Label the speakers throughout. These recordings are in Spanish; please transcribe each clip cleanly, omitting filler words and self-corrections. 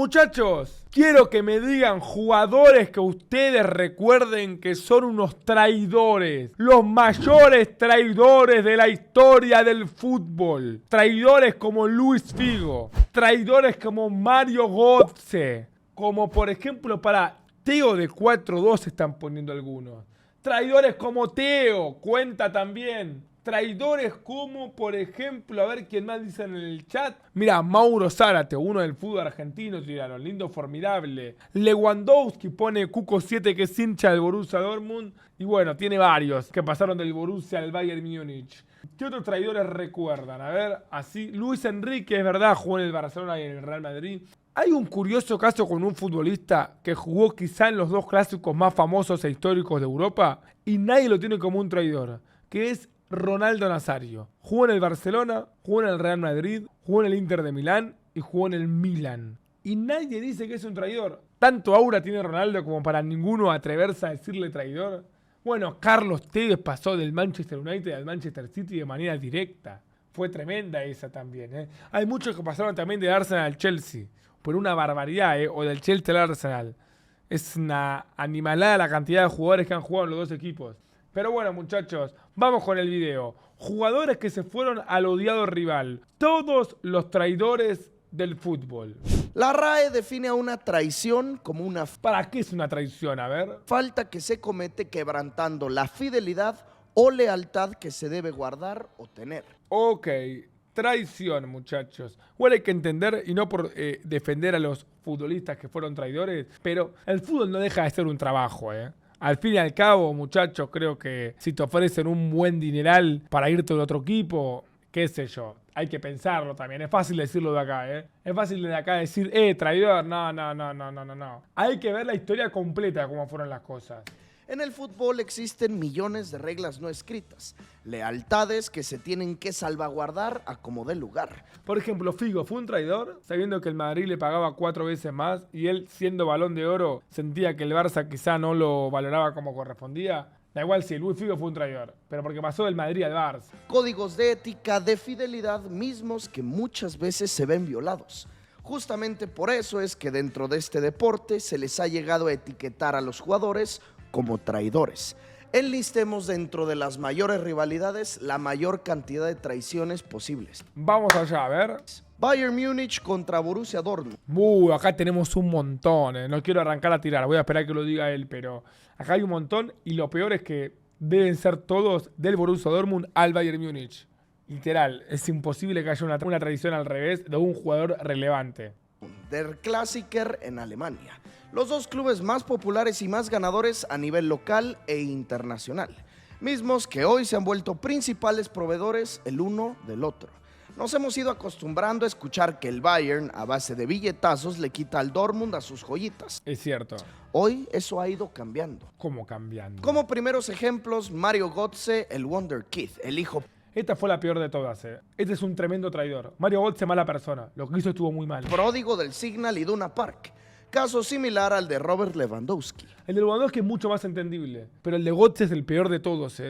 Speaker 1: muchachos, quiero que me digan jugadores que ustedes recuerden que son unos traidores. Los mayores traidores de la historia del fútbol. Traidores como Luis Figo. Traidores como Mario Götze. Como por ejemplo para Teo de 4-2 están poniendo algunos. Traidores como Teo, cuenta también. Traidores como, por ejemplo, a ver quién más dice en el chat. Mira, Mauro Zárate, uno del fútbol argentino, tiraron. Lindo, formidable. Lewandowski pone Cuco 7, que es hincha del Borussia Dortmund. Y bueno, tiene varios que pasaron del Borussia al Bayern Múnich. ¿Qué otros traidores recuerdan? A ver, así. Luis Enrique, es verdad, jugó en el Barcelona y en el Real Madrid. Hay un curioso caso con un futbolista que jugó quizá en los dos clásicos más famosos e históricos de Europa y nadie lo tiene como un traidor, que es Ronaldo Nazario. Jugó en el Barcelona, jugó en el Real Madrid, jugó en el Inter de Milán y jugó en el Milan. Y nadie dice que es un traidor. Tanto aura tiene Ronaldo como para ninguno atreverse a decirle traidor. Bueno, Carlos Tevez pasó del Manchester United al Manchester City de manera directa. Fue tremenda esa también, ¿eh? Hay muchos que pasaron también del Arsenal al Chelsea. Por una barbaridad, ¿eh? O del Chelsea al Arsenal. Es una animalada la cantidad de jugadores que han jugado en los dos equipos. Pero bueno, muchachos, vamos con el video. Jugadores que se fueron al odiado rival. Todos los traidores del fútbol.
Speaker 2: La RAE define a una traición como una
Speaker 1: ¿Para qué es una traición? A ver.
Speaker 2: falta que se comete quebrantando la fidelidad o lealtad que se debe guardar o tener.
Speaker 1: Ok, traición, muchachos. Igual hay que entender, y no por defender a los futbolistas que fueron traidores, pero el fútbol no deja de ser un trabajo, ¿eh? Al fin y al cabo, muchachos, creo que si te ofrecen un buen dineral para irte a otro equipo, qué sé yo, hay que pensarlo también. Es fácil decirlo de acá, ¿eh? Es fácil de acá decir, traidor. No. Hay que ver la historia completa de cómo fueron las cosas.
Speaker 2: En el fútbol existen millones de reglas no escritas, lealtades que se tienen que salvaguardar a como dé lugar.
Speaker 1: Por ejemplo, Figo fue un traidor, sabiendo que el Madrid le pagaba 4 veces más y él, siendo Balón de Oro, sentía que el Barça quizá no lo valoraba como correspondía. Da igual si Luis Figo fue un traidor, pero porque pasó del Madrid al Barça.
Speaker 2: Códigos de ética, de fidelidad mismos que muchas veces se ven violados. Justamente por eso es que dentro de este deporte se les ha llegado a etiquetar a los jugadores como traidores. Enlistemos dentro de las mayores rivalidades la mayor cantidad de traiciones posibles.
Speaker 1: Vamos allá, a ver.
Speaker 2: Bayern Múnich contra Borussia Dortmund.
Speaker 1: Acá tenemos un montón, No quiero arrancar a tirar, voy a esperar que lo diga él, pero acá hay un montón y lo peor es que deben ser todos del Borussia Dortmund al Bayern Múnich. Literal, es imposible que haya una tradición al revés de un jugador relevante.
Speaker 2: Der Klassiker en Alemania. Los dos clubes más populares y más ganadores a nivel local e internacional. Mismos que hoy se han vuelto principales proveedores el uno del otro. Nos hemos ido acostumbrando a escuchar que el Bayern, a base de billetazos, le quita al Dortmund a sus joyitas.
Speaker 1: Es cierto.
Speaker 2: Hoy eso ha ido cambiando.
Speaker 1: ¿Cómo cambiando?
Speaker 2: Como primeros ejemplos, Mario Götze, el Wonder Kid, el hijo
Speaker 1: Esta fue la peor de todas, Este es un tremendo traidor. Mario Götze, mala persona. Lo que hizo estuvo muy mal.
Speaker 2: pródigo del Signal Iduna Park. Caso similar al de Robert Lewandowski.
Speaker 1: El de Lewandowski es mucho más entendible. Pero el de Götze es el peor de todos,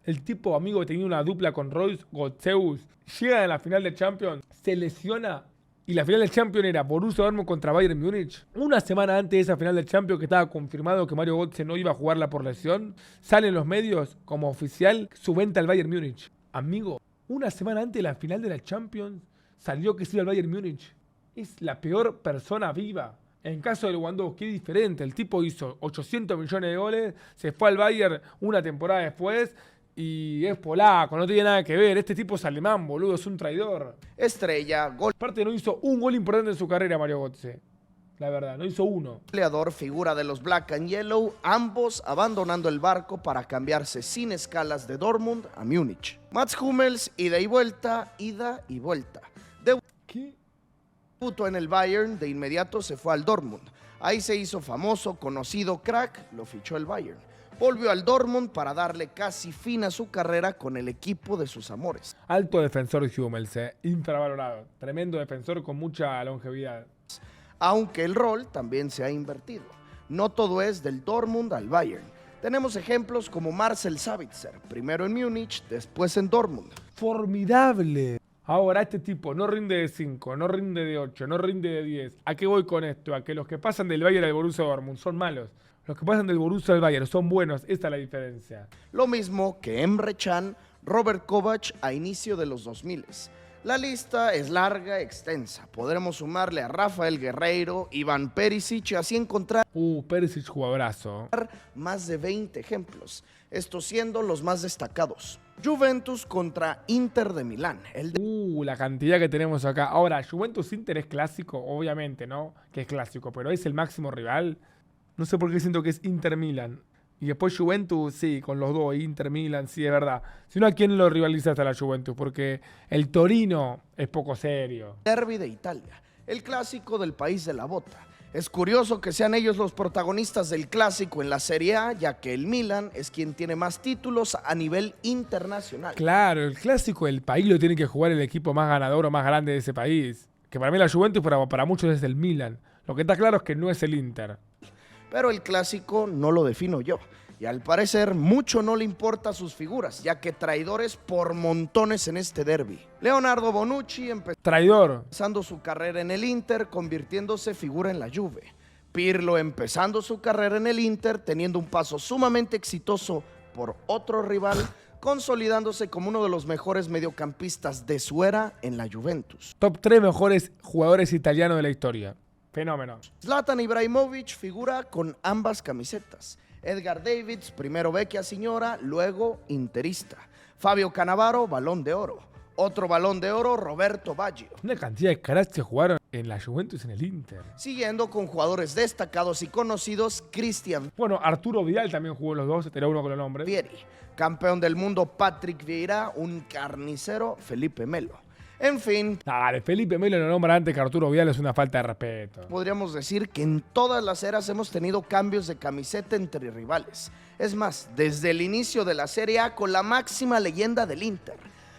Speaker 1: El tipo amigo que tenía una dupla con Royce, Götzeus, llega a la final de Champions, se lesiona. Y la final del Champions era Borussia Dortmund contra Bayern Múnich. Una semana antes de esa final del Champions, que estaba confirmado que Mario Götze no iba a jugarla por lesión, sale en los medios como oficial su venta al Bayern Múnich. Amigo, una semana antes de la final de la Champions, salió que se iba al Bayern Múnich. Es la peor persona viva. En caso de Lewandowski es diferente. El tipo hizo 800 millones de goles, se fue al Bayern una temporada después y es polaco, no tiene nada que ver. Este tipo es alemán, boludo, es un traidor.
Speaker 2: Estrella,
Speaker 1: Aparte no hizo un gol importante en su carrera Mario Götze. La verdad, no hizo uno.
Speaker 2: goleador, figura de los Black and Yellow, ambos abandonando el barco para cambiarse sin escalas de Dortmund a Múnich. Mats Hummels, ida y vuelta.
Speaker 1: ¿Qué?
Speaker 2: Debutó en el Bayern, de inmediato se fue al Dortmund. Ahí se hizo famoso, conocido, crack, lo fichó el Bayern. Volvió al Dortmund para darle casi fin a su carrera con el equipo de sus amores.
Speaker 1: Alto defensor Hummels, infravalorado. Tremendo defensor con mucha longevidad.
Speaker 2: Aunque el rol también se ha invertido. No todo es del Dortmund al Bayern. Tenemos ejemplos como Marcel Sabitzer, primero en Múnich, después en Dortmund.
Speaker 1: Formidable. Ahora, este tipo no rinde de 5, no rinde de 8, no rinde de 10. ¿A qué voy con esto? A que los que pasan del Bayern al Borussia Dortmund son malos. Los que pasan del Borussia al Bayern son buenos. Esta es la diferencia.
Speaker 2: Lo mismo que Emre Can, Robert Kovac a inicio de los 2000. La lista es larga, extensa. Podremos sumarle a Rafael Guerreiro, Iván Perisic y así encontrar
Speaker 1: Perisic jugadorazo.
Speaker 2: más de 20 ejemplos, estos siendo los más destacados. Juventus contra Inter de Milán.
Speaker 1: La cantidad que tenemos acá. Ahora, Juventus-Inter es clásico, obviamente, ¿no? Que es clásico, pero es el máximo rival. No sé por qué siento que es Inter-Milan. Y después Juventus, sí, con los dos, Inter-Milan, sí, es verdad. Si no, ¿a quién lo rivaliza hasta la Juventus? Porque el Torino es poco serio.
Speaker 2: Derby de Italia, el clásico del país de la bota. Es curioso que sean ellos los protagonistas del clásico en la Serie A, ya que el Milan es quien tiene más títulos a nivel internacional.
Speaker 1: Claro, el clásico del país lo tiene que jugar el equipo más ganador o más grande de ese país. Que para mí la Juventus, para muchos es el Milan. Lo que está claro es que no es el Inter.
Speaker 2: Pero el clásico no lo defino yo. Y al parecer mucho no le importa a sus figuras, ya que traidores por montones en este derbi. Leonardo Bonucci
Speaker 1: Traidor.
Speaker 2: empezando su carrera en el Inter, convirtiéndose figura en la Juve. Pirlo empezando su carrera en el Inter, teniendo un paso sumamente exitoso por otro rival, consolidándose como uno de los mejores mediocampistas de su era en la Juventus.
Speaker 1: Top 3 mejores jugadores italianos de la historia. Fenómeno.
Speaker 2: Zlatan Ibrahimovic figura con ambas camisetas. Edgar Davids, primero Vecchia Signora, luego interista. Fabio Cannavaro, Balón de Oro. Otro Balón de Oro, Roberto Baggio.
Speaker 1: Una cantidad de caras que jugaron en la Juventus y en el Inter.
Speaker 2: Siguiendo con jugadores destacados y conocidos, Cristian
Speaker 1: Bueno, Arturo Vidal también jugó los dos, era uno con los nombres.
Speaker 2: Vieri. Campeón del mundo, Patrick Vieira. Un carnicero, Felipe Melo. En fin,
Speaker 1: Dale, Felipe Melo lo nombra antes que Arturo Vidal, es una falta de respeto.
Speaker 2: podríamos decir que en todas las eras hemos tenido cambios de camiseta entre rivales. Es más, desde el inicio de la Serie A con la máxima leyenda del Inter.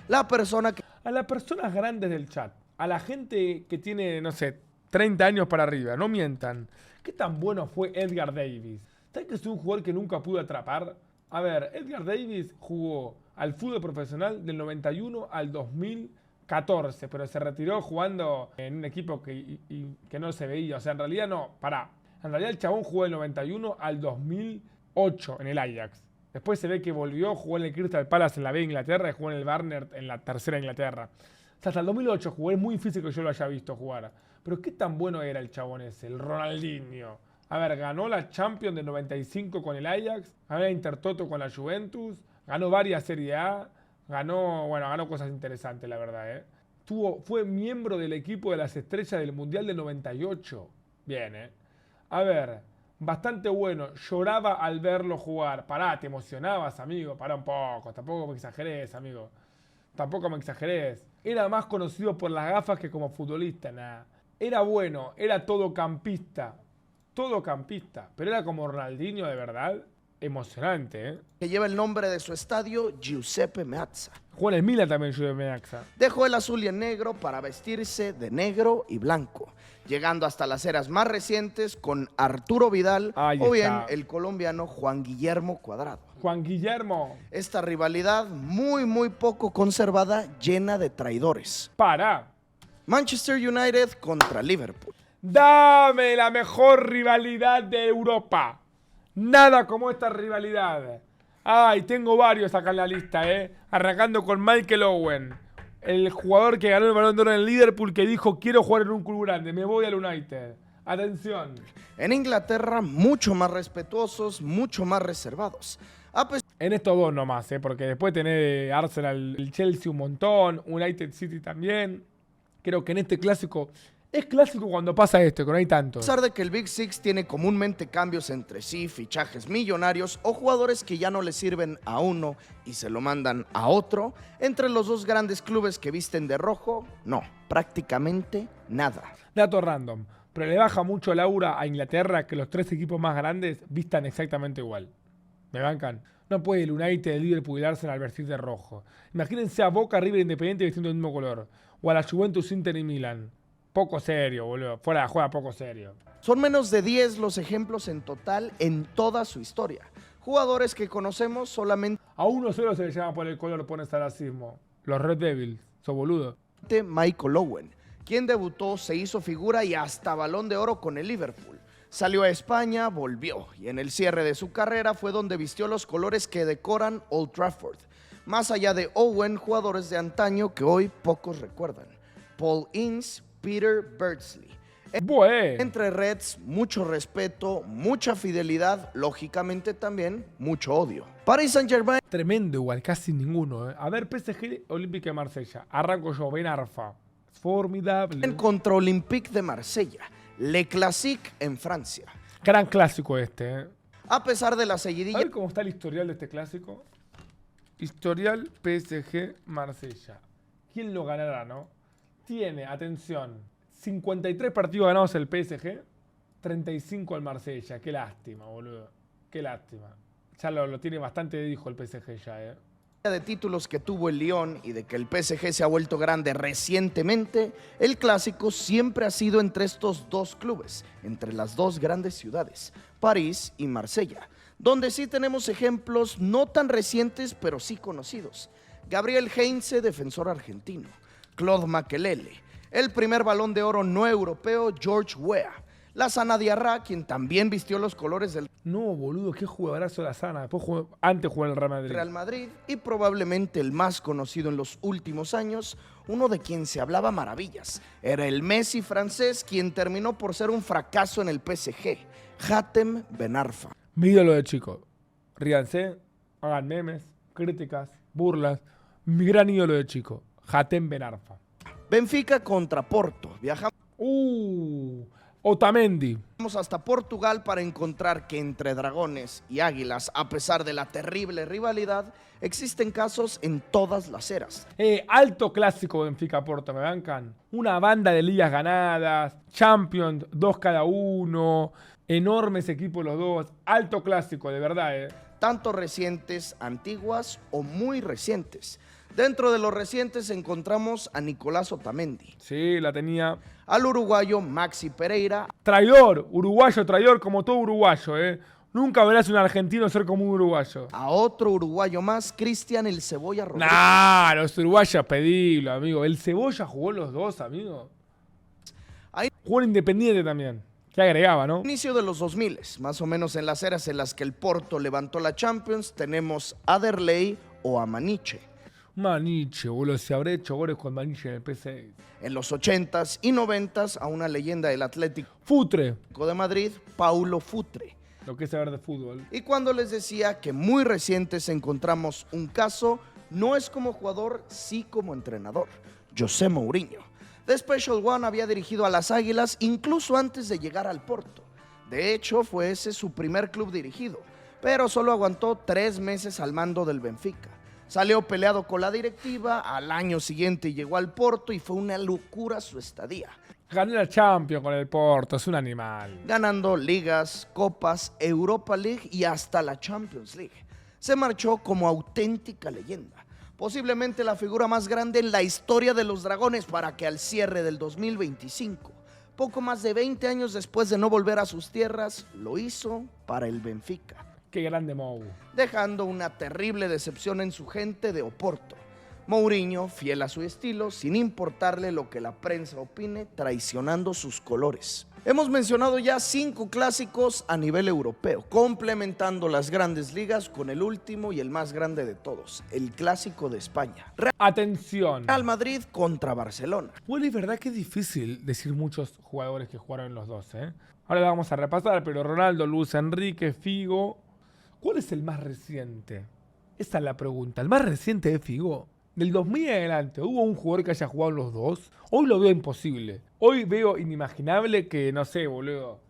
Speaker 2: La persona que
Speaker 1: A las personas grandes del chat, a la gente que tiene, no sé, 30 años para arriba, no mientan. ¿Qué tan bueno fue Edgar Davids? ¿Sabes que es un jugador que nunca pudo atrapar? A ver, Edgar Davids jugó al fútbol profesional del 91 al 2014, pero se retiró jugando en un equipo que no se veía. O sea, en realidad no, pará. En realidad el chabón jugó del 91 al 2008 en el Ajax. Después se ve que volvió, jugó en el Crystal Palace en la B de Inglaterra y jugó en el Barnet en la tercera Inglaterra. O sea, hasta el 2008 jugó, es muy difícil que yo lo haya visto jugar. Pero qué tan bueno era el chabón ese, el Ronaldinho. A ver, ganó la Champions del 95 con el Ajax, ganó la Intertoto con la Juventus, ganó varias Serie A, ganó cosas interesantes, la verdad, ¿eh? Fue miembro del equipo de las estrellas del Mundial del 98. Bien, ¿eh? A ver, bastante bueno. Lloraba al verlo jugar. Pará, te emocionabas, amigo. Pará un poco. Tampoco me exageres, amigo. Tampoco me exageres. Era más conocido por las gafas que como futbolista, nada. Era bueno, era todocampista. Todocampista. Pero era como Ronaldinho de verdad. Emocionante, ¿eh?
Speaker 2: lleva el nombre de su estadio, Giuseppe Meazza.
Speaker 1: Jugó en el Milan también, Giuseppe Meazza.
Speaker 2: Dejó el azul y el negro para vestirse de negro y blanco, llegando hasta las eras más recientes con Arturo Vidal
Speaker 1: Ahí
Speaker 2: o bien
Speaker 1: está.
Speaker 2: el colombiano Juan Guillermo Cuadrado.
Speaker 1: Juan Guillermo.
Speaker 2: Esta rivalidad muy poco conservada, llena de traidores.
Speaker 1: Para.
Speaker 2: Manchester United contra Liverpool.
Speaker 1: Dame la mejor rivalidad de Europa. Nada como esta rivalidad. Ay, tengo varios acá en la lista, arrancando con Michael Owen, el jugador que ganó el Balón de Oro en el Liverpool, que dijo, quiero jugar en un club grande, me voy al United. Atención.
Speaker 2: En Inglaterra, mucho más respetuosos, mucho más reservados.
Speaker 1: En estos dos nomás, porque después tenés Arsenal, el Chelsea un montón, United City también. Creo que en este clásico, es clásico cuando pasa esto, que no hay tanto.
Speaker 2: A pesar de que el Big Six tiene comúnmente cambios entre sí, fichajes millonarios o jugadores que ya no le sirven a uno y se lo mandan a otro, entre los dos grandes clubes que visten de rojo, no, prácticamente nada.
Speaker 1: Dato random, pero le baja mucho el aura a Inglaterra que los tres equipos más grandes vistan exactamente igual. ¿Me bancan? No puede el United, el Liverpool y el Arsenal vestir de rojo. Imagínense a Boca, River Independiente vistiendo el mismo color. O a la Juventus, Inter y Milan. Poco serio, boludo. Fuera de juega, poco serio.
Speaker 2: Son menos de 10 los ejemplos en total en toda su historia. Jugadores que conocemos solamente
Speaker 1: A uno solo se le llama por el color, pones al racismo. Los Red Devils. Sos boludo.
Speaker 2: Michael Owen, quien debutó, se hizo figura y hasta Balón de Oro con el Liverpool. Salió a España, volvió y en el cierre de su carrera fue donde vistió los colores que decoran Old Trafford. Más allá de Owen, jugadores de antaño que hoy pocos recuerdan. Paul Ince, Peter Beardsley. Entre Reds, mucho respeto, mucha fidelidad, lógicamente también mucho odio. Paris Saint-Germain.
Speaker 1: Tremendo igual, casi ninguno. A ver, PSG, Olympique de Marsella. Arranco yo, Ben Arfa. Formidable.
Speaker 2: Contra Olympique de Marsella. Le Classique en Francia.
Speaker 1: Gran clásico este.
Speaker 2: A pesar de la seguidilla.
Speaker 1: A ver cómo está el historial de este clásico. Historial PSG Marsella. ¿Quién lo ganará, no? Tiene, atención, 53 partidos ganados el PSG, 35 el Marsella. Qué lástima, boludo. Qué lástima. Ya lo tiene bastante de hijo el PSG ya,
Speaker 2: de títulos que tuvo el Lyon y de que el PSG se ha vuelto grande recientemente, el clásico siempre ha sido entre estos dos clubes, entre las dos grandes ciudades, París y Marsella, donde sí tenemos ejemplos no tan recientes, pero sí conocidos. Gabriel Heinze, defensor argentino. Claude Makélélé. El primer Balón de Oro no europeo, George Weah. Lassana Diarra, quien también vistió los colores del
Speaker 1: No, boludo, qué jugadorazo Lassana. Antes jugó en el
Speaker 2: Real Madrid. Y probablemente el más conocido en los últimos años, uno de quien se hablaba maravillas. Era el Messi francés, quien terminó por ser un fracaso en el PSG. Hatem Ben Arfa.
Speaker 1: Mi ídolo de chico. Ríanse, hagan memes, críticas, burlas. Mi gran ídolo de chico. Hatem Ben Arfa.
Speaker 2: Benfica contra Porto. Viajamos
Speaker 1: Otamendi.
Speaker 2: Vamos hasta Portugal para encontrar que entre dragones y águilas, a pesar de la terrible rivalidad, existen casos en todas las eras.
Speaker 1: Alto clásico Benfica-Porto, ¿me bancan? Una banda de ligas ganadas, Champions, 2 cada uno, enormes equipos los dos, alto clásico, de verdad.
Speaker 2: Tanto recientes, antiguas o muy recientes. Dentro de los recientes encontramos a Nicolás Otamendi.
Speaker 1: Sí, la tenía.
Speaker 2: Al uruguayo Maxi Pereira.
Speaker 1: Traidor, uruguayo traidor como todo uruguayo, Nunca verás un argentino ser como un uruguayo.
Speaker 2: A otro uruguayo más, Cristian El Cebolla Rodríguez.
Speaker 1: Nah, los uruguayos pedible, amigo. El Cebolla jugó los dos, amigo. Jugó en Independiente también. ¿Qué agregaba, no?
Speaker 2: Inicio de los 2000, más o menos en las eras en las que el Porto levantó la Champions, tenemos a Derlei o a Maniche.
Speaker 1: Maniche, boludo, se habrá hecho goles con Maniche en el PSG.
Speaker 2: En los 80s y 90s, a una leyenda del Atlético
Speaker 1: Futre
Speaker 2: de Madrid, Paulo Futre.
Speaker 1: Lo que es saber de fútbol.
Speaker 2: Y cuando les decía que muy recientes encontramos un caso, no es como jugador, sí como entrenador. José Mourinho. The Special One había dirigido a las Águilas incluso antes de llegar al Porto. De hecho, fue ese su primer club dirigido, pero solo aguantó 3 meses al mando del Benfica. Salió peleado con la directiva, al año siguiente llegó al Porto y fue una locura su estadía.
Speaker 1: Gané la Champions con el Porto, es un animal.
Speaker 2: Ganando ligas, copas, Europa League y hasta la Champions League. Se marchó como auténtica leyenda. Posiblemente la figura más grande en la historia de los Dragones para que al cierre del 2025, poco más de 20 años después de no volver a sus tierras, lo hizo para el Benfica.
Speaker 1: Qué grande Mou.
Speaker 2: Dejando una terrible decepción en su gente de Oporto. Mourinho, fiel a su estilo, sin importarle lo que la prensa opine, traicionando sus colores. Hemos mencionado ya 5 clásicos a nivel europeo, complementando las grandes ligas con el último y el más grande de todos, el Clásico de España.
Speaker 1: Atención.
Speaker 2: Real Madrid contra Barcelona.
Speaker 1: Bueno, es verdad que es difícil decir muchos jugadores que jugaron en los dos, Ahora la vamos a repasar, pero Ronaldo, Luis Enrique, Figo. ¿Cuál es el más reciente? Esa es la pregunta. ¿El más reciente es Figo? Del 2000 en adelante, ¿hubo un jugador que haya jugado en los dos? Hoy lo veo imposible. Hoy veo inimaginable que, no sé, boludo,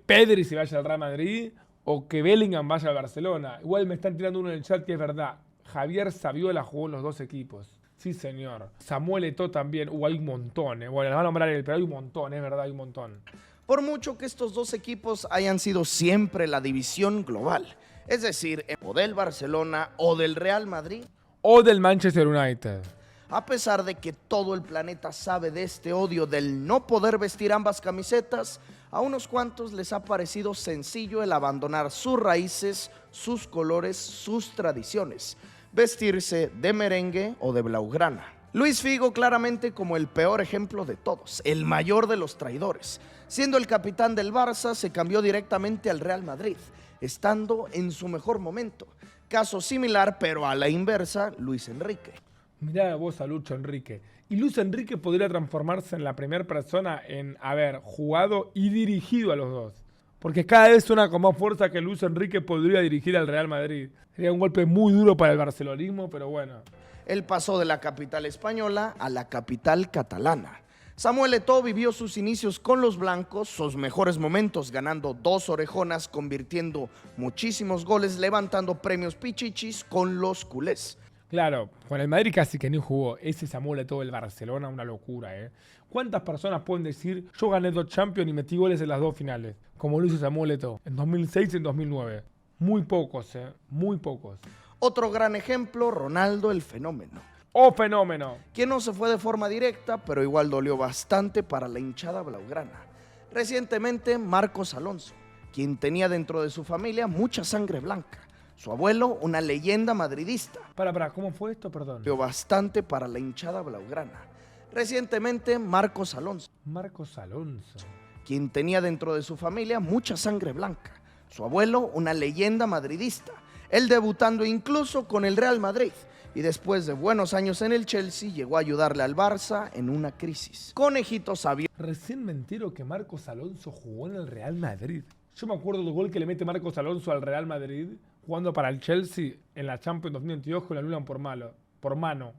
Speaker 1: Pedri se vaya al Real Madrid o que Bellingham vaya al Barcelona. Igual me están tirando uno en el chat que es verdad. Javier Saviola jugó en los dos equipos. Sí, señor. Samuel Eto'o también. Hay un montón, Bueno, les van a nombrar él, pero hay un montón, es verdad, hay un montón.
Speaker 2: Por mucho que estos dos equipos hayan sido siempre la división global, es decir, o del Barcelona o del Real Madrid,
Speaker 1: o del Manchester United.
Speaker 2: A pesar de que todo el planeta sabe de este odio del no poder vestir ambas camisetas, a unos cuantos les ha parecido sencillo el abandonar sus raíces, sus colores, sus tradiciones, vestirse de merengue o de blaugrana. Luis Figo claramente como el peor ejemplo de todos, el mayor de los traidores. Siendo el capitán del Barça, se cambió directamente al Real Madrid, estando en su mejor momento. Caso similar, pero a la inversa, Luis Enrique.
Speaker 1: Mirá vos a Lucho Enrique. Y Luis Enrique podría transformarse en la primera persona en haber jugado y dirigido a los dos. Porque cada vez suena con más fuerza que Luis Enrique podría dirigir al Real Madrid. Sería un golpe muy duro para el barcelonismo, pero bueno.
Speaker 2: Él pasó de la capital española a la capital catalana. Samuel Eto'o vivió sus inicios con los blancos, sus mejores momentos ganando 2 orejonas, convirtiendo muchísimos goles, levantando premios pichichis con los culés.
Speaker 1: Claro, con el Madrid casi que ni jugó. Ese Samuel Eto'o del Barcelona, una locura, ¿eh? ¿Cuántas personas pueden decir, yo gané 2 Champions y metí goles en las 2 finales? Como lo hizo Samuel Eto'o, en 2006 y en 2009. Muy pocos, muy pocos.
Speaker 2: Otro gran ejemplo, Ronaldo el Fenómeno.
Speaker 1: ¡Oh, fenómeno!
Speaker 2: Quien no se fue de forma directa, pero igual dolió bastante para la hinchada blaugrana. Recientemente, Marcos Alonso, quien tenía dentro de su familia mucha sangre blanca. Su abuelo, una leyenda madridista.
Speaker 1: Para, ¿cómo fue esto? Perdón.
Speaker 2: Dolió bastante para la hinchada blaugrana. Recientemente, Marcos Alonso.
Speaker 1: Marcos Alonso.
Speaker 2: Quien tenía dentro de su familia mucha sangre blanca. Su abuelo, una leyenda madridista. Él debutando incluso con el Real Madrid. Y después de buenos años en el Chelsea, llegó a ayudarle al Barça en una crisis. Conejito sabio.
Speaker 1: Recién me entero que Marcos Alonso jugó en el Real Madrid. Yo me acuerdo del gol que le mete Marcos Alonso al Real Madrid jugando para el Chelsea en la Champions 2022 que lo anulan por mano. Por mano,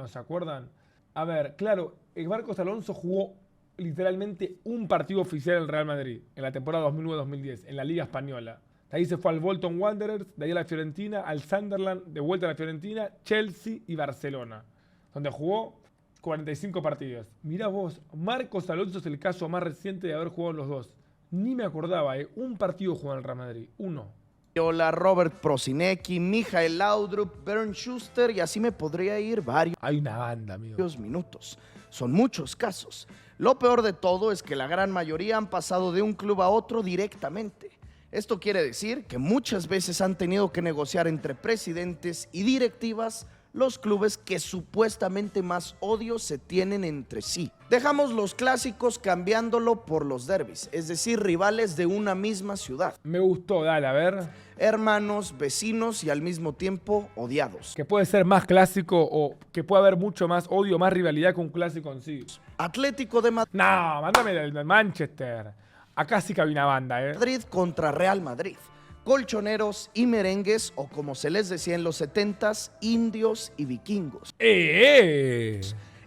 Speaker 1: ¿se acuerdan? A ver, claro, Marcos Alonso jugó literalmente un partido oficial en el Real Madrid en la temporada 2009-2010, en la Liga Española. De ahí se fue al Bolton Wanderers, de ahí a la Fiorentina, al Sunderland, de vuelta a la Fiorentina, Chelsea y Barcelona, donde jugó 45 partidos. Mirá vos, Marcos Alonso es el caso más reciente de haber jugado los dos. Ni me acordaba, un partido jugó en el Real Madrid, uno.
Speaker 2: Hola, Robert Prosinecki, Michael Laudrup, Bernd Schuster y así me podría ir varios.
Speaker 1: Hay una banda, amigo.
Speaker 2: Minutos. Son muchos casos. Lo peor de todo es que la gran mayoría han pasado de un club a otro directamente. Esto quiere decir que muchas veces han tenido que negociar entre presidentes y directivas los clubes que supuestamente más odio se tienen entre sí. Dejamos los clásicos cambiándolo por los derbis, es decir, rivales de una misma ciudad.
Speaker 1: Me gustó, dale, a ver.
Speaker 2: Hermanos, vecinos y al mismo tiempo odiados.
Speaker 1: Que puede ser más clásico o que puede haber mucho más odio, más rivalidad que un clásico en sí.
Speaker 2: Atlético de Madrid.
Speaker 1: No, mándame del Manchester. Acá sí que había una banda,
Speaker 2: Madrid contra Real Madrid. Colchoneros y merengues, o como se les decía en los 70s, indios y vikingos.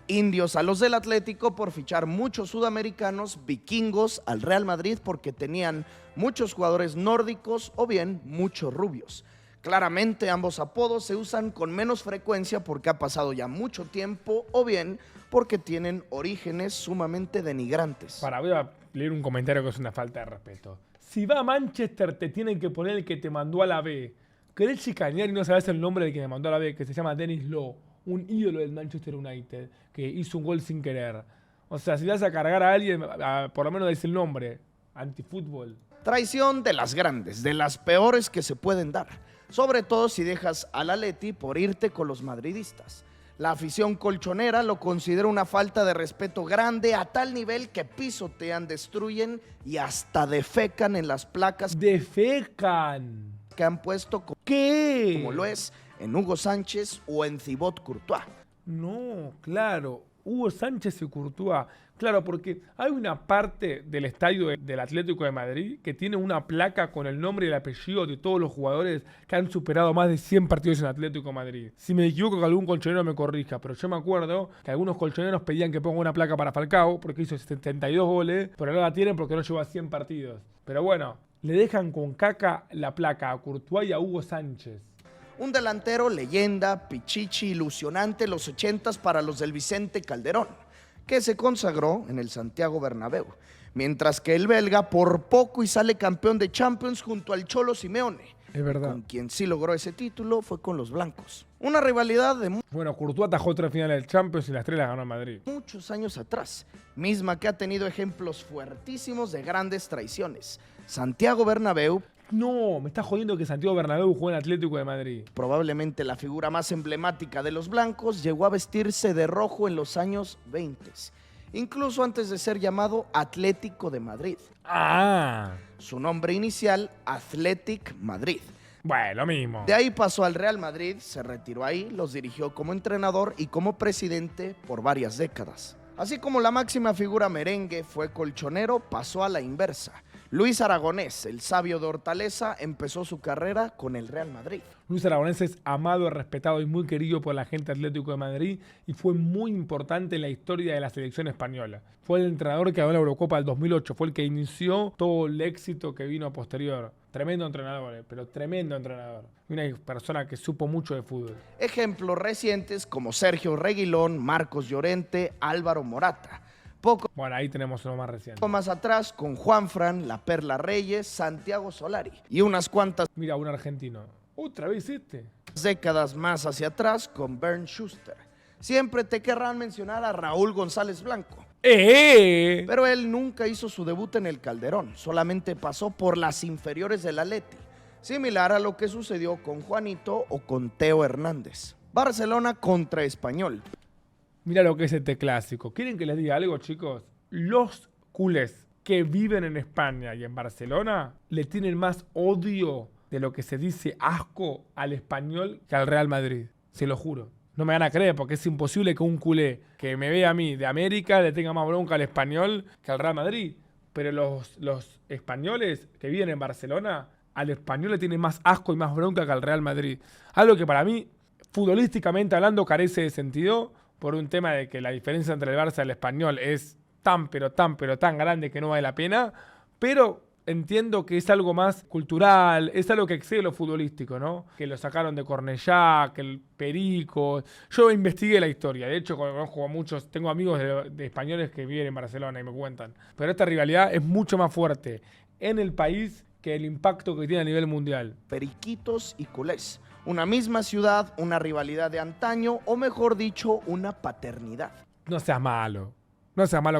Speaker 2: Indios a los del Atlético por fichar muchos sudamericanos, vikingos al Real Madrid porque tenían muchos jugadores nórdicos o bien muchos rubios. Claramente ambos apodos se usan con menos frecuencia porque ha pasado ya mucho tiempo o bien porque tienen orígenes sumamente denigrantes.
Speaker 1: Voy a leer un comentario que es una falta de respeto. Si va a Manchester te tienen que poner el que te mandó a la B. ¿Querés chicanear y no sabes el nombre del que me mandó a la B? Que se llama Dennis Law, un ídolo del Manchester United, que hizo un gol sin querer. O sea, si vas a cargar a alguien, por lo menos dice el nombre. Antifútbol.
Speaker 2: Traición de las grandes, de las peores que se pueden dar. Sobre todo si dejas al Atleti por irte con los madridistas. La afición colchonera lo considera una falta de respeto grande a tal nivel que pisotean, destruyen y hasta defecan en las placas.
Speaker 1: ¡Defecan!
Speaker 2: Que han puesto
Speaker 1: ¿Qué?
Speaker 2: Como lo es en Hugo Sánchez o en Thibaut Courtois.
Speaker 1: No, claro. Hugo Sánchez y Courtois. Claro, porque hay una parte del estadio del Atlético de Madrid que tiene una placa con el nombre y el apellido de todos los jugadores que han superado más de 100 partidos en Atlético de Madrid. Si me equivoco que algún colchonero me corrija, pero yo me acuerdo que algunos colchoneros pedían que ponga una placa para Falcao porque hizo 72 goles, pero no la tienen porque no llegó a 100 partidos. Pero bueno, le dejan con caca la placa a Courtois y a Hugo Sánchez.
Speaker 2: Un delantero leyenda, pichichi, ilusionante los 80s para los del Vicente Calderón, que se consagró en el Santiago Bernabéu, mientras que el belga por poco y sale campeón de Champions junto al Cholo Simeone.
Speaker 1: Es verdad.
Speaker 2: Con quien sí logró ese título fue con los blancos. Una rivalidad de
Speaker 1: Bueno, Courtois atajó 3 finales del Champions y las 3 las ganó en Madrid.
Speaker 2: Muchos años atrás, misma que ha tenido ejemplos fuertísimos de grandes traiciones. Santiago Bernabéu.
Speaker 1: No, me estás jodiendo que Santiago Bernabéu jugó en Atlético de Madrid.
Speaker 2: Probablemente la figura más emblemática de los blancos, llegó a vestirse de rojo en los años 20, incluso antes de ser llamado Atlético de Madrid.
Speaker 1: Ah,
Speaker 2: Su nombre inicial, Athletic Madrid.
Speaker 1: bueno, lo mismo.
Speaker 2: De ahí pasó al Real Madrid, se retiró ahí, los dirigió como entrenador y como presidente por varias décadas. Así como la máxima figura merengue fue colchonero, pasó a la inversa. Luis Aragonés, el sabio de Hortaleza, empezó su carrera con el Real Madrid.
Speaker 1: Luis Aragonés es amado, respetado y muy querido por la gente de Atlético de Madrid y fue muy importante en la historia de la selección española. Fue el entrenador que ganó la Eurocopa del 2008, fue el que inició todo el éxito que vino posterior. Tremendo entrenador, pero tremendo entrenador. Una persona que supo mucho de fútbol.
Speaker 2: Ejemplos recientes como Sergio Reguilón, Marcos Llorente, Álvaro Morata. Poco
Speaker 1: Bueno, ahí tenemos uno más reciente.
Speaker 2: más atrás con Juanfran, La Perla Reyes, Santiago Solari. Y unas cuantas
Speaker 1: Mira, un argentino. ¿Otra vez
Speaker 2: décadas más hacia atrás con Bernd Schuster. Siempre te querrán mencionar a Raúl González Blanco. Pero él nunca hizo su debut en el Calderón, solamente pasó por las inferiores del Atleti, similar a lo que sucedió con Juanito o con Teo Hernández. Barcelona contra Español.
Speaker 1: Mira lo que es este clásico. ¿Quieren que les diga algo, chicos? Los culés que viven en España y en Barcelona le tienen más odio de lo que se dice asco al Español que al Real Madrid. Se lo juro. No me van a creer porque es imposible que un culé que me vea a mí de América le tenga más bronca al Español que al Real Madrid. Pero los españoles que viven en Barcelona, al Español le tienen más asco y más bronca que al Real Madrid. Algo que para mí, futbolísticamente hablando, carece de sentido por un tema de que la diferencia entre el Barça y el Español es tan grande que no vale la pena. Pero entiendo que es algo más cultural, es algo que excede lo futbolístico, ¿no? Que lo sacaron de Cornellá, que el Perico. Yo investigué la historia, de hecho conozco a muchos, tengo amigos de españoles que viven en Barcelona y me cuentan. Pero esta rivalidad es mucho más fuerte en el país que el impacto que tiene a nivel mundial.
Speaker 2: Periquitos y culés. Una misma ciudad, una rivalidad de antaño, o mejor dicho, una paternidad.
Speaker 1: No seas malo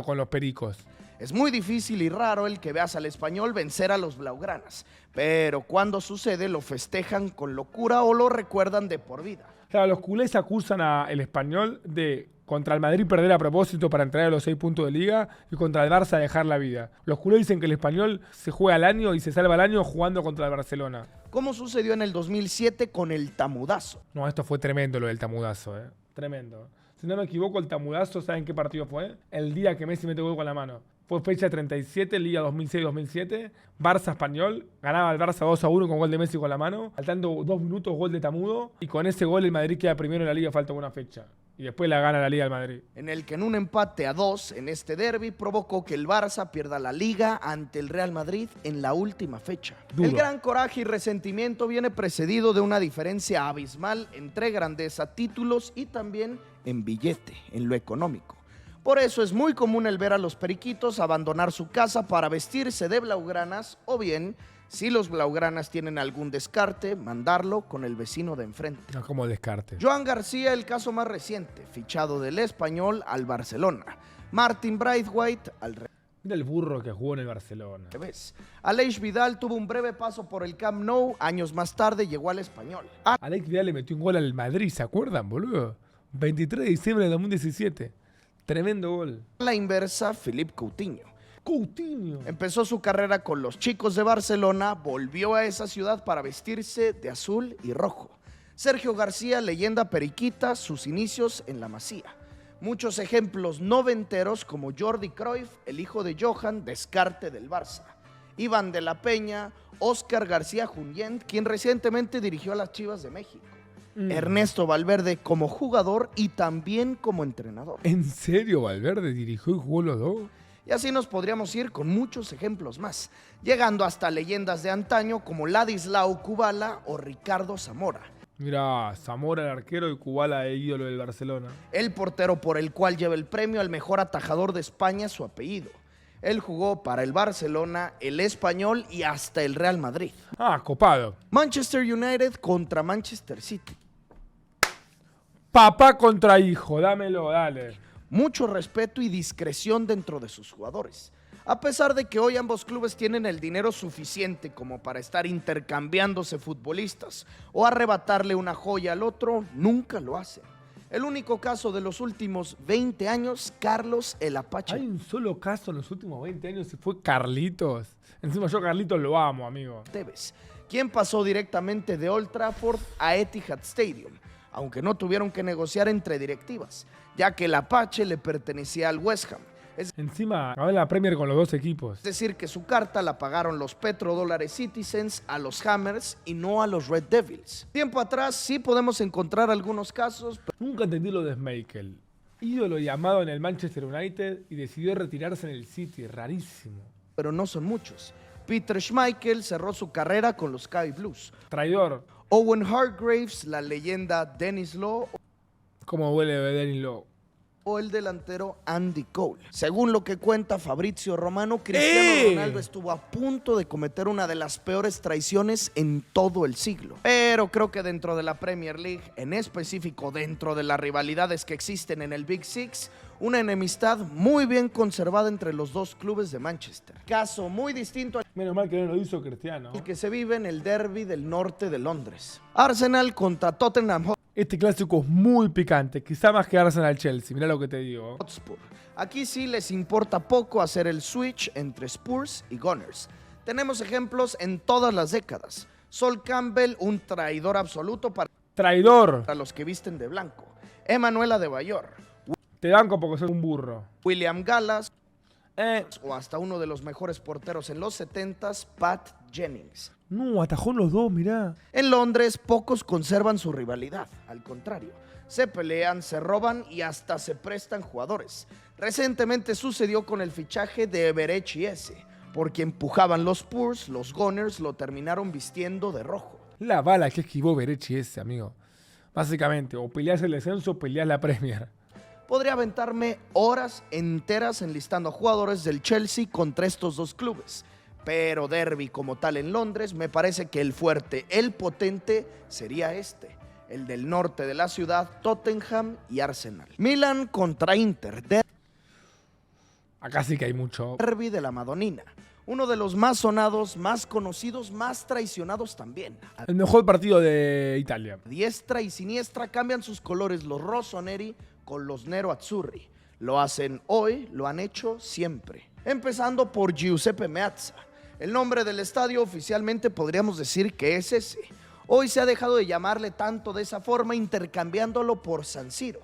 Speaker 1: con los pericos.
Speaker 2: Es muy difícil y raro el que veas al Español vencer a los blaugranas, pero cuando sucede lo festejan con locura o lo recuerdan de por vida.
Speaker 1: Claro, los culés acusan al Español de contra el Madrid perder a propósito para entrar a los 6 puntos de liga y contra el Barça dejar la vida. Los culés dicen que el Español se juega al año y se salva al año jugando contra el Barcelona.
Speaker 2: Como sucedió en el 2007 con el Tamudazo.
Speaker 1: No, esto fue tremendo lo del Tamudazo, tremendo. Si no me equivoco, el Tamudazo, ¿saben qué partido fue? El día que Messi metió gol con la mano. Fue fecha 37, Liga 2006-2007. Barça-Español. Ganaba el Barça 2-1 con gol de Messi con la mano. Faltando 2 minutos, gol de Tamudo. Y con ese gol el Madrid queda primero en la Liga, falta una fecha. Y después la gana la Liga al Madrid.
Speaker 2: En el que en un empate a 2 en este derbi provocó que el Barça pierda la Liga ante el Real Madrid en la última fecha.
Speaker 1: Duro.
Speaker 2: El gran coraje y resentimiento viene precedido de una diferencia abismal entre grandeza, títulos y también en billete, en lo económico. Por eso es muy común el ver a los periquitos abandonar su casa para vestirse de blaugranas o bien, si los blaugranas tienen algún descarte, mandarlo con el vecino de enfrente.
Speaker 1: No como descarte.
Speaker 2: Joan García, el caso más reciente, fichado del Español al Barcelona. Martin Braithwaite al
Speaker 1: Mira el burro que jugó en el Barcelona.
Speaker 2: revés. Aleix Vidal tuvo un breve paso por el Camp Nou, años más tarde llegó al Español.
Speaker 1: Alex Vidal le metió un gol al Madrid, ¿se acuerdan, boludo? 23 de diciembre de 2017. Tremendo gol.
Speaker 2: A la inversa, Philippe Coutinho.
Speaker 1: Coutinho.
Speaker 2: Empezó su carrera con los chicos de Barcelona, volvió a esa ciudad para vestirse de azul y rojo. Sergio García, leyenda periquita, sus inicios en la Masía. Muchos ejemplos noventeros como Jordi Cruyff, el hijo de Johan, descarte del Barça. Iván de la Peña, Óscar García Junyent, quien recientemente dirigió a las Chivas de México. Ernesto Valverde como jugador y también como entrenador.
Speaker 1: ¿En serio Valverde dirigió y jugó los dos?
Speaker 2: Y así nos podríamos ir con muchos ejemplos más, llegando hasta leyendas de antaño como Ladislao Kubala o Ricardo Zamora.
Speaker 1: Mirá, Zamora el arquero y Kubala el ídolo del Barcelona.
Speaker 2: El portero por el cual lleva el premio al mejor atajador de España su apellido. Él jugó para el Barcelona, el Español y hasta el Real Madrid.
Speaker 1: Ah, copado.
Speaker 2: Manchester United contra Manchester City.
Speaker 1: Papá contra hijo, dámelo, dale.
Speaker 2: Mucho respeto y discreción dentro de sus jugadores. A pesar de que hoy ambos clubes tienen el dinero suficiente como para estar intercambiándose futbolistas o arrebatarle una joya al otro, nunca lo hacen. El único caso de los últimos 20 años, Carlos el Apache.
Speaker 1: Hay un solo caso en los últimos 20 años y fue Carlitos. Encima yo Carlitos lo amo, amigo.
Speaker 2: Tevez, quien pasó directamente de Old Trafford a Etihad Stadium, aunque no tuvieron que negociar entre directivas, ya que el Apache le pertenecía al West Ham.
Speaker 1: Encima, acabó la Premier con los dos equipos.
Speaker 2: Es decir, que su carta la pagaron los petrodólares Citizens a los Hammers y no a los Red Devils. Tiempo atrás sí podemos encontrar algunos casos,
Speaker 1: Nunca entendí lo de Schmeichel. Ídolo llamado en el Manchester United y decidió retirarse en el City. Rarísimo.
Speaker 2: pero no son muchos. Peter Schmeichel cerró su carrera con los Sky Blues.
Speaker 1: Traidor.
Speaker 2: Owen Hargreaves, la leyenda Dennis Law
Speaker 1: Como huele Danny Lowe.
Speaker 2: o el delantero Andy Cole. Según lo que cuenta Fabrizio Romano, Cristiano Ronaldo estuvo a punto de cometer una de las peores traiciones en todo el siglo. Pero creo que dentro de la Premier League, en específico dentro de las rivalidades que existen en el Big Six, una enemistad muy bien conservada entre los dos clubes de Manchester. Caso muy distinto
Speaker 1: Menos mal que no lo hizo Cristiano.
Speaker 2: al que se vive en el derby del norte de Londres. Arsenal contra Tottenham
Speaker 1: Este clásico es muy picante, quizá más que Arsenal-Chelsea, mirá lo que te digo.
Speaker 2: Hotspur. Aquí sí les importa poco hacer el switch entre Spurs y Gunners. Tenemos ejemplos en todas las décadas. Sol Campbell, un traidor absoluto
Speaker 1: Traidor.
Speaker 2: para los que visten de blanco. Emanuel Adebayor,
Speaker 1: Te banco porque soy un burro.
Speaker 2: William Gallas o hasta uno de los mejores porteros en los 70s, Pat Jennings.
Speaker 1: No, atajó en los dos, mirá.
Speaker 2: En Londres pocos conservan su rivalidad, al contrario, se pelean, se roban y hasta se prestan jugadores. Recientemente sucedió con el fichaje de Eberechi Eze, porque empujaban los Spurs, los Gunners lo terminaron vistiendo de rojo.
Speaker 1: La bala que esquivó Berechi ese, amigo. Básicamente, o peleás el descenso o peleás la Premier.
Speaker 2: Podría aventarme horas enteras enlistando a jugadores del Chelsea contra estos dos clubes. Pero derbi como tal en Londres, me parece que el fuerte, el potente, sería este. El del norte de la ciudad, Tottenham y Arsenal. Milan contra Inter,
Speaker 1: Acá sí que hay mucho.
Speaker 2: derbi de la Madonina. Uno de los más sonados, más conocidos, más traicionados también. A
Speaker 1: El mejor partido de Italia.
Speaker 2: diestra y siniestra cambian sus colores los rossoneri con los nero azzurri. Lo hacen hoy, lo han hecho siempre. Empezando por Giuseppe Meazza. El nombre del estadio oficialmente podríamos decir que es ese. Hoy se ha dejado de llamarle tanto de esa forma, intercambiándolo por San Siro.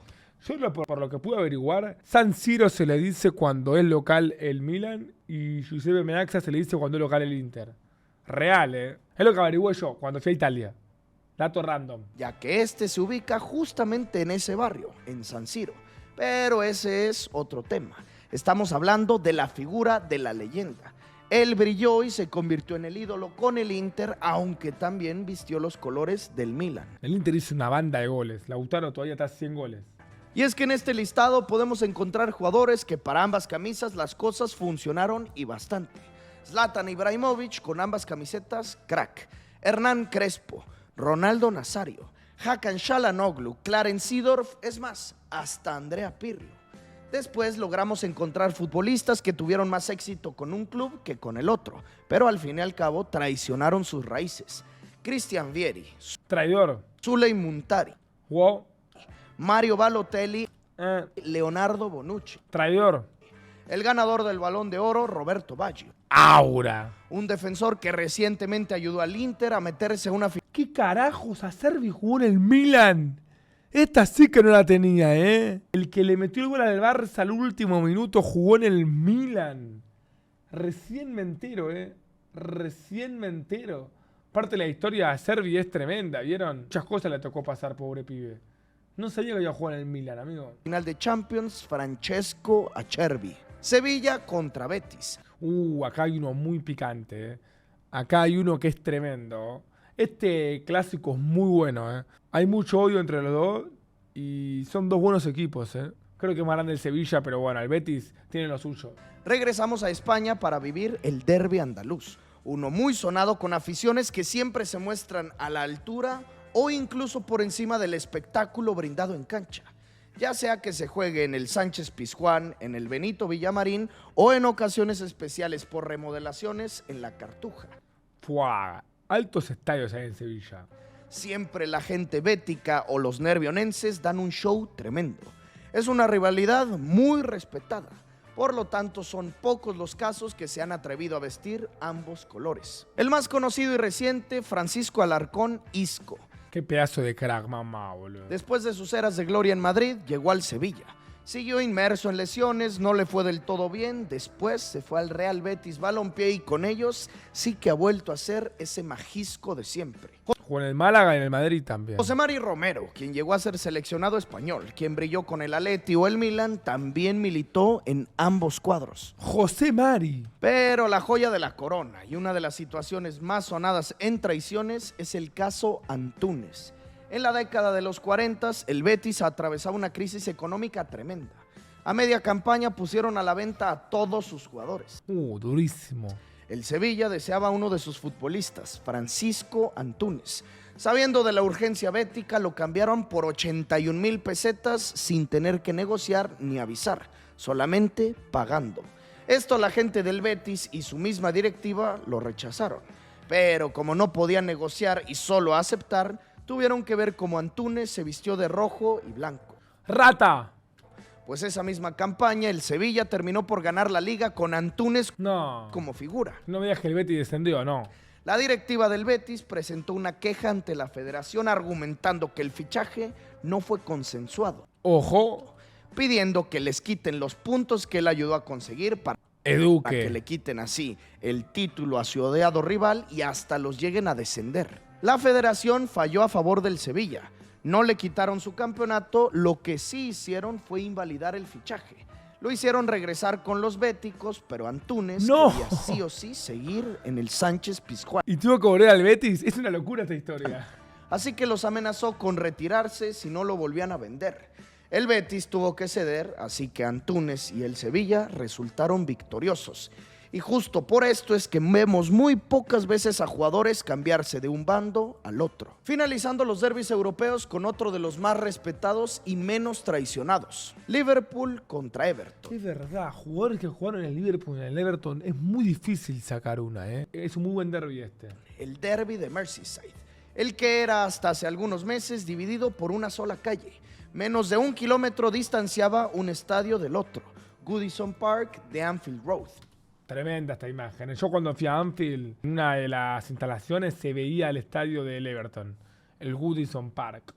Speaker 1: Yo por lo que pude averiguar, San Siro se le dice cuando es local el Milan y Giuseppe Meazza se le dice cuando es local el Inter. Real, ¿eh? Es lo que averigué yo cuando fui a Italia. Dato random.
Speaker 2: Ya que este se ubica justamente en ese barrio, en San Siro. Pero ese es otro tema. Estamos hablando de la figura de la leyenda. Él brilló y se convirtió en el ídolo con el Inter, aunque también vistió los colores del Milan.
Speaker 1: El Inter hizo una banda de goles. Lautaro todavía está a 100 goles.
Speaker 2: Y es que en este listado podemos encontrar jugadores que para ambas camisas las cosas funcionaron y bastante. Zlatan Ibrahimovic con ambas camisetas, crack. Hernán Crespo, Ronaldo Nazario, Hakan Çalhanoğlu, Clarence Seedorf, es más, hasta Andrea Pirlo. Después logramos encontrar futbolistas que tuvieron más éxito con un club que con el otro, pero al fin y al cabo traicionaron sus raíces. Christian Vieri,
Speaker 1: Traidor.
Speaker 2: Zuley Muntari,
Speaker 1: Wow.
Speaker 2: Mario Balotelli, Leonardo Bonucci.
Speaker 1: Traidor.
Speaker 2: El ganador del Balón de Oro, Roberto Baggio.
Speaker 1: Aura.
Speaker 2: Un defensor que recientemente ayudó al Inter a meterse a una final.
Speaker 1: ¿Qué carajos Acerbi jugó en el Milan? Esta sí que no la tenía, ¿eh? El que le metió el gol al Barça al último minuto jugó en el Milan. Recién me entero, ¿eh? Recién me entero. Parte de la historia de Acerbi es tremenda, ¿vieron? Muchas cosas le tocó pasar, pobre pibe. No sabía que iba a jugar en el Milan, amigo.
Speaker 2: Final de Champions, Francesco Acerbi. Sevilla contra Betis.
Speaker 1: Acá hay uno muy picante, ¿eh? Acá hay uno que es tremendo. Este clásico es muy bueno, ¿eh? Hay mucho odio entre los dos y son dos buenos equipos, ¿eh? Creo que es más grande el Sevilla, pero bueno, el Betis tiene lo suyo.
Speaker 2: Regresamos a España para vivir el derbi andaluz. Uno muy sonado con aficiones que siempre se muestran a la altura o incluso por encima del espectáculo brindado en cancha. ya sea que se juegue en el Sánchez Pizjuán, en el Benito Villamarín o en ocasiones especiales por remodelaciones en la Cartuja.
Speaker 1: ¡Fua! Altos estadios hay en Sevilla.
Speaker 2: Siempre la gente bética o los nervionenses dan un show tremendo. Es una rivalidad muy respetada. Por lo tanto, son pocos los casos que se han atrevido a vestir ambos colores. El más conocido y reciente, Francisco Alarcón Isco.
Speaker 1: Qué pedazo de crack, mamá, boludo.
Speaker 2: Después de sus eras de gloria en Madrid, llegó al Sevilla. Siguió inmerso en lesiones, no le fue del todo bien. Después se fue al Real Betis Balompié y con ellos sí que ha vuelto a ser ese majisco de siempre.
Speaker 1: Jugó en el Málaga y en el Madrid también.
Speaker 2: José Mari Romero, quien llegó a ser seleccionado español, quien brilló con el Atleti o el Milan, también militó en ambos cuadros.
Speaker 1: José Mari.
Speaker 2: Pero la joya de la corona y una de las situaciones más sonadas en traiciones es el caso Antúnez. En la década de los 40, el Betis atravesaba una crisis económica tremenda. A media campaña pusieron a la venta a todos sus jugadores.
Speaker 1: Durísimo.
Speaker 2: El Sevilla deseaba a uno de sus futbolistas, Francisco Antúnez. Sabiendo de la urgencia bética, lo cambiaron por 81,000 pesetas sin tener que negociar ni avisar, solamente pagando. Esto la gente del Betis y su misma directiva lo rechazaron. Pero como no podían negociar y solo aceptar, tuvieron que ver cómo Antúnez se vistió de rojo y blanco.
Speaker 1: ¡Rata!
Speaker 2: Pues esa misma campaña, el Sevilla terminó por ganar la liga con Antúnez
Speaker 1: No.
Speaker 2: como figura.
Speaker 1: No me digas que el Betis descendió, no.
Speaker 2: La directiva del Betis presentó una queja ante la federación argumentando que el fichaje no fue consensuado,
Speaker 1: Ojo.
Speaker 2: pidiendo que les quiten los puntos que él ayudó a conseguir para que
Speaker 1: Eduque.
Speaker 2: le quiten así el título a su odiado rival y hasta los lleguen a descender. La federación falló a favor del Sevilla. No le quitaron su campeonato, lo que sí hicieron fue invalidar el fichaje. Lo hicieron regresar con los béticos, pero Antúnez
Speaker 1: ¡No!
Speaker 2: quería sí o sí seguir en el Sánchez Pizjuán.
Speaker 1: ¿Y tuvo que volver al Betis? Es una locura esta historia.
Speaker 2: Así que los amenazó con retirarse si no lo volvían a vender. El Betis tuvo que ceder, así que Antúnez y el Sevilla resultaron victoriosos. Y justo por esto es que vemos muy pocas veces a jugadores cambiarse de un bando al otro. Finalizando los derbis europeos con otro de los más respetados y menos traicionados. Liverpool contra Everton.
Speaker 1: Es verdad, jugadores que jugaron en el Liverpool y en el Everton es muy difícil sacar una, ¿eh? Es un muy buen derbi este.
Speaker 2: El derbi de Merseyside. El que era hasta hace algunos meses dividido por una sola calle. Menos de 1 kilómetro distanciaba un estadio del otro. Goodison Park de Anfield Road.
Speaker 1: Tremenda esta imagen. Yo cuando fui a Anfield, en una de las instalaciones se veía el estadio del Everton, el Goodison Park.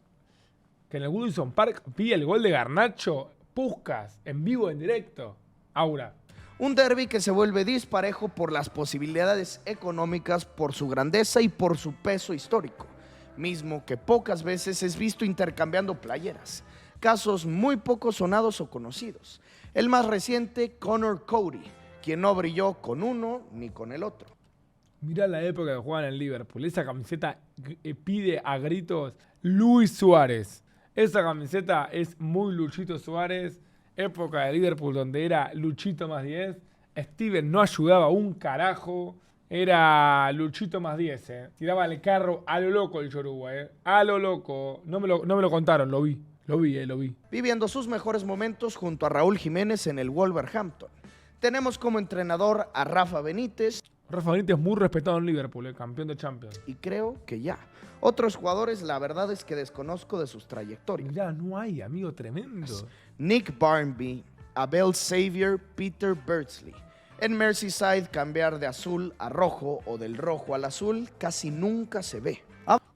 Speaker 1: Que en el Goodison Park vi el gol de Garnacho, Puskás, en vivo, en directo. Aura.
Speaker 2: Un derbi que se vuelve disparejo por las posibilidades económicas, por su grandeza y por su peso histórico, mismo que pocas veces es visto intercambiando playeras. Casos muy poco sonados o conocidos. El más reciente, Conor Cody, quien no brilló con uno ni con el otro.
Speaker 1: Mirá la época que jugaban en Liverpool. Esa camiseta pide a gritos Luis Suárez. Esa camiseta es muy Luchito Suárez. Época de Liverpool donde era Luchito más 10. Steven no ayudaba un carajo. Era Luchito más 10, eh. Tiraba el carro a lo loco el Yoruba, a lo loco. No me lo contaron, lo vi. Lo vi.
Speaker 2: Viviendo sus mejores momentos junto a Raúl Jiménez en el Wolverhampton. Tenemos como entrenador a Rafa Benítez.
Speaker 1: Rafa Benítez es muy respetado en Liverpool, campeón de Champions.
Speaker 2: Y creo que ya. Otros jugadores, la verdad es que desconozco de sus trayectorias.
Speaker 1: Mirá, no hay, amigo, tremendo.
Speaker 2: Nick Barmby, Abel Xavier, Peter Beardsley. En Merseyside, cambiar de azul a rojo o del rojo al azul casi nunca se ve.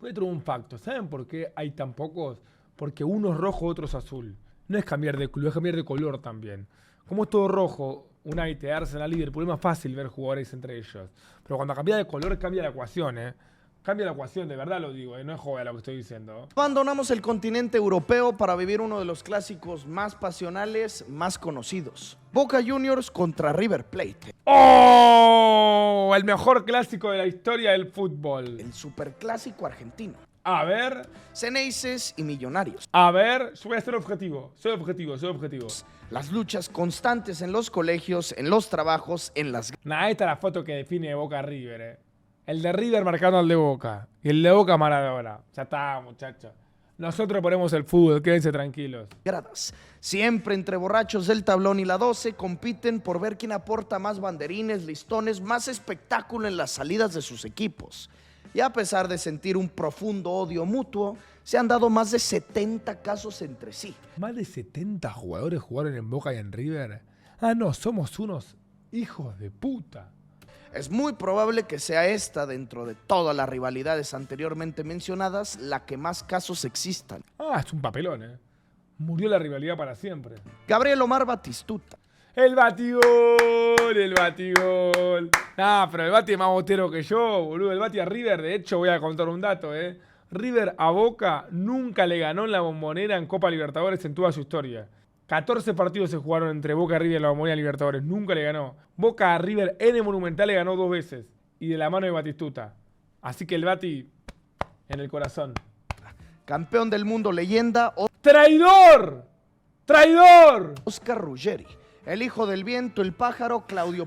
Speaker 1: Voy a traer un facto. ¿Saben por qué hay tan pocos? Porque uno es rojo, otro es azul. No es cambiar de club, es cambiar de color también. Como es todo rojo, United, Arsenal, Liverpool, es más fácil ver jugadores entre ellos. Pero cuando cambia de color, cambia la ecuación, ¿eh? Cambia la ecuación, de verdad lo digo, no es joda lo que estoy diciendo.
Speaker 2: Abandonamos el continente europeo para vivir uno de los clásicos más pasionales, más conocidos. Boca Juniors contra River Plate.
Speaker 1: ¡Oh! El mejor clásico de la historia del fútbol.
Speaker 2: El superclásico argentino.
Speaker 1: A ver.
Speaker 2: Ceneices y Millonarios.
Speaker 1: A ver, yo voy a ser objetivo. Soy objetivo.
Speaker 2: Las luchas constantes en los colegios, en los trabajos, en las...
Speaker 1: Nah, esta es la foto que define Boca River, El de River marcando al de Boca. Y el de Boca Maradona. Ya está, muchachos. Nosotros ponemos el fútbol, quédense tranquilos.
Speaker 2: gradas. Siempre entre borrachos del tablón y la 12 compiten por ver quién aporta más banderines, listones, más espectáculo en las salidas de sus equipos. Y a pesar de sentir un profundo odio mutuo, se han dado más de 70 casos entre sí.
Speaker 1: ¿Más de 70 jugadores jugaron en Boca y en River? Ah, no, somos unos hijos de puta.
Speaker 2: Es muy probable que sea esta, dentro de todas las rivalidades anteriormente mencionadas, la que más casos existan.
Speaker 1: Ah, es un papelón, ¿eh? Murió la rivalidad para siempre.
Speaker 2: Gabriel Omar Batistuta.
Speaker 1: El batigol, el batigol. Nah, pero el Bati es más botero que yo, boludo. El Bati a River, de hecho, voy a contar un dato, River a Boca nunca le ganó en la Bombonera en Copa Libertadores en toda su historia. 14 partidos se jugaron entre Boca y River en la Bombonera Libertadores. Nunca le ganó. Boca a River en el Monumental le ganó 2 veces. Y de la mano de Batistuta. Así que el Bati en el corazón.
Speaker 2: Campeón del mundo leyenda,
Speaker 1: ¡Traidor! ¡Traidor!
Speaker 2: Oscar Ruggeri. El hijo del viento, el pájaro,
Speaker 1: Claudio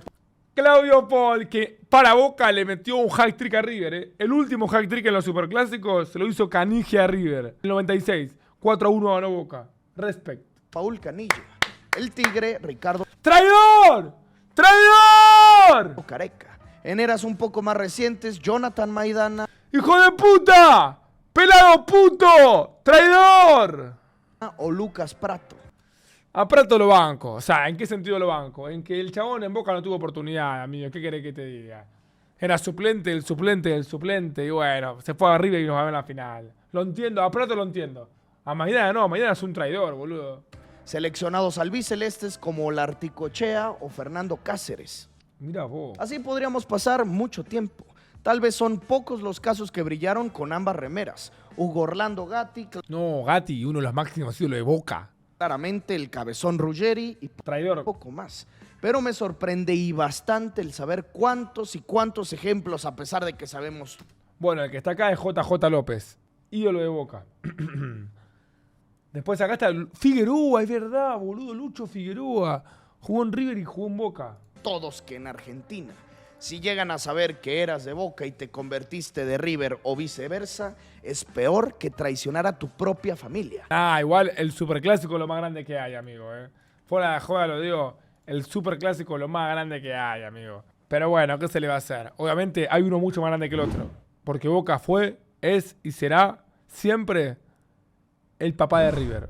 Speaker 1: Paul, que para Boca le metió un hat-trick a River. El último hat-trick en los superclásicos se lo hizo Canigia a River. En el 96, 4-1 ganó Boca. Respect.
Speaker 2: Paul Canilla. El tigre, Ricardo
Speaker 1: ¡Traidor! ¡Traidor!
Speaker 2: Careca. En eras un poco más recientes, Jonathan Maidana
Speaker 1: ¡Hijo de puta! ¡Pelado puto! ¡Traidor!
Speaker 2: o Lucas Prato.
Speaker 1: A Prato lo banco. O sea, ¿en qué sentido lo banco? En que el chabón en Boca no tuvo oportunidad, amigo. ¿Qué querés que te diga? Era suplente, el suplente del suplente. Y bueno, se fue arriba y nos ganó en la final. Lo entiendo, a Prato lo entiendo. A Maidana no, Maidana es un traidor, boludo.
Speaker 2: Seleccionados albicelestes como Larticochea o Fernando Cáceres.
Speaker 1: Mira vos.
Speaker 2: Así podríamos pasar mucho tiempo. Tal vez son pocos los casos que brillaron con ambas remeras. Hugo Orlando Gatti,
Speaker 1: No, Gatti, uno de los máximos ídolos de Boca.
Speaker 2: claramente el cabezón Ruggeri y
Speaker 1: Traidor.
Speaker 2: poco más. Pero me sorprende y bastante el saber cuántos y cuántos ejemplos, a pesar de que sabemos.
Speaker 1: Bueno, el que está acá es JJ López, ídolo de Boca. Después acá está Figueroa, es verdad, boludo, Lucho Figueroa. Jugó en River y jugó en Boca.
Speaker 2: Todos que en Argentina. Si llegan a saber que eras de Boca y te convertiste de River o viceversa, es peor que traicionar a tu propia familia.
Speaker 1: Ah, igual el superclásico es lo más grande que hay, amigo, Fuera de joda lo digo, el superclásico es lo más grande que hay, amigo. Pero bueno, ¿qué se le va a hacer? Obviamente hay uno mucho más grande que el otro. Porque Boca fue, es y será siempre el papá de River.